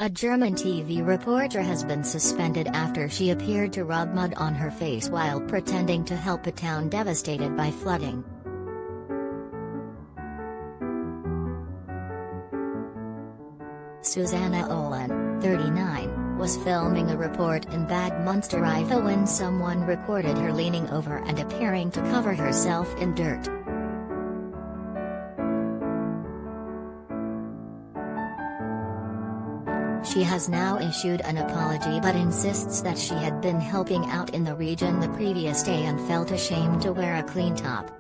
A German TV reporter has been suspended after she appeared to rub mud on her face while pretending to help a town devastated by flooding. Susanna Ohlen, 39, was filming a report in Bad Munstereifel when someone recorded her leaning over and appearing to cover herself in dirt. She has now issued an apology but insists that she had been helping out in the region the previous day and felt ashamed to wear a clean top.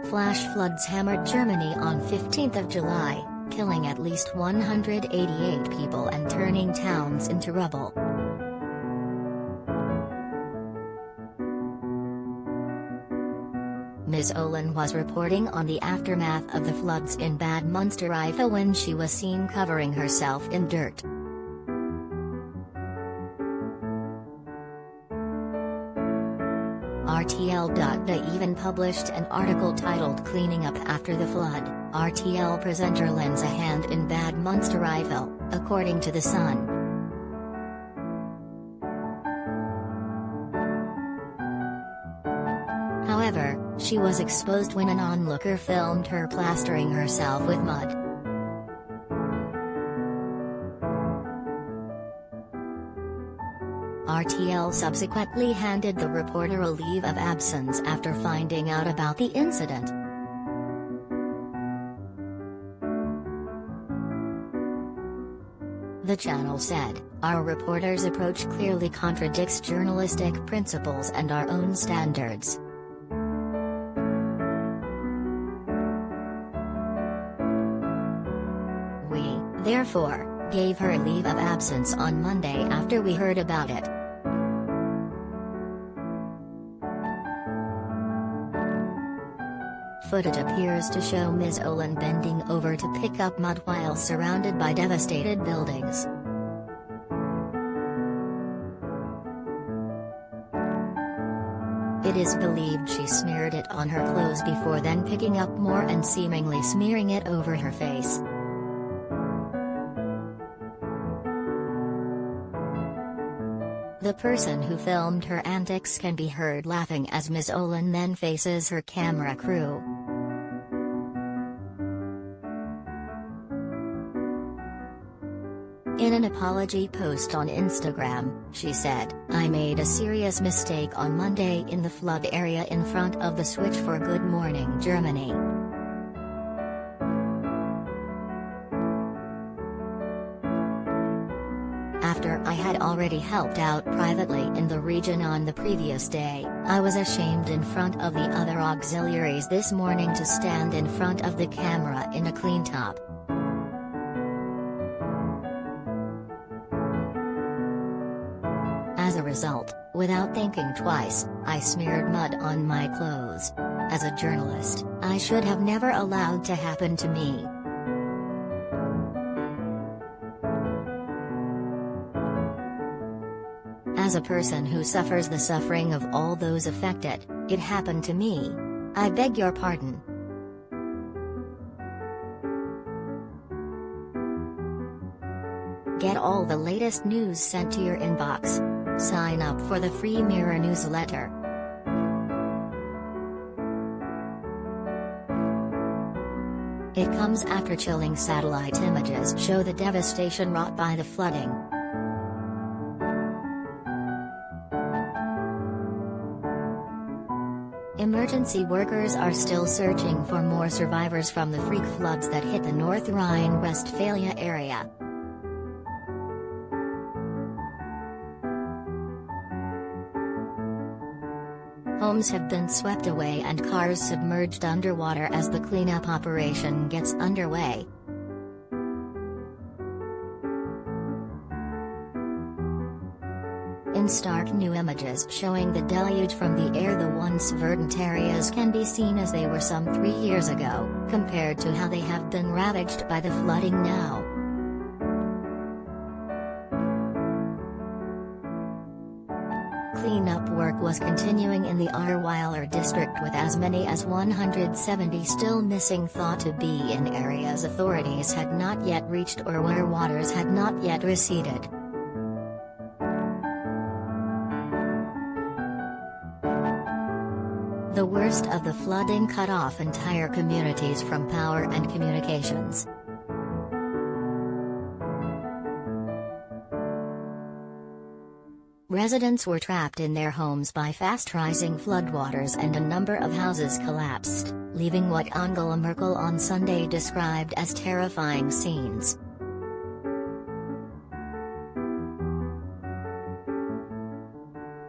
Flash floods hammered Germany on 15th of July, killing at least 188 people and turning towns into rubble. Ms. Ohlen was reporting on the aftermath of the floods in Bad Munstereifel when she was seen covering herself in dirt. RTL.de even published an article titled "Cleaning Up After the Flood, RTL presenter lends a hand in Bad Munstereifel," according to The Sun. However, she was exposed when an onlooker filmed her plastering herself with mud. RTL subsequently handed the reporter a leave of absence after finding out about the incident. The channel said, "Our reporter's approach clearly contradicts journalistic principles and our own standards. We, therefore, gave her a leave of absence on Monday after we heard about it." Footage appears to show Ms. Ohlen bending over to pick up mud while surrounded by devastated buildings. It is believed she smeared it on her clothes before then picking up more and seemingly smearing it over her face. The person who filmed her antics can be heard laughing as Ms. Ohlen then faces her camera crew. In an apology post on Instagram, she said, "I made a serious mistake on Monday in the flood area in front of the switch for Good Morning Germany. After I had already helped out privately in the region on the previous day, I was ashamed in front of the other auxiliaries this morning to stand in front of the camera in a clean top. As a result, without thinking twice, I smeared mud on my clothes. As a journalist, I should have never allowed to happen to me. As a person who suffers the suffering of all those affected, it happened to me. I beg your pardon." Get all the latest news sent to your inbox. Sign up for the free Mirror newsletter. It comes after chilling satellite images show the devastation wrought by the flooding. Emergency workers are still searching for more survivors from the freak floods that hit the North Rhine-Westphalia area. Homes have been swept away and cars submerged underwater as the cleanup operation gets underway. In stark new images showing the deluge from the air, the once verdant areas can be seen as they were some 3 years ago, compared to how they have been ravaged by the flooding now. Cleanup work was continuing in the Ahrweiler district with as many as 170 still missing, thought to be in areas authorities had not yet reached or where waters had not yet receded. The worst of the flooding cut off entire communities from power and communications. Residents were trapped in their homes by fast-rising floodwaters, and a number of houses collapsed, leaving what Angela Merkel on Sunday described as terrifying scenes.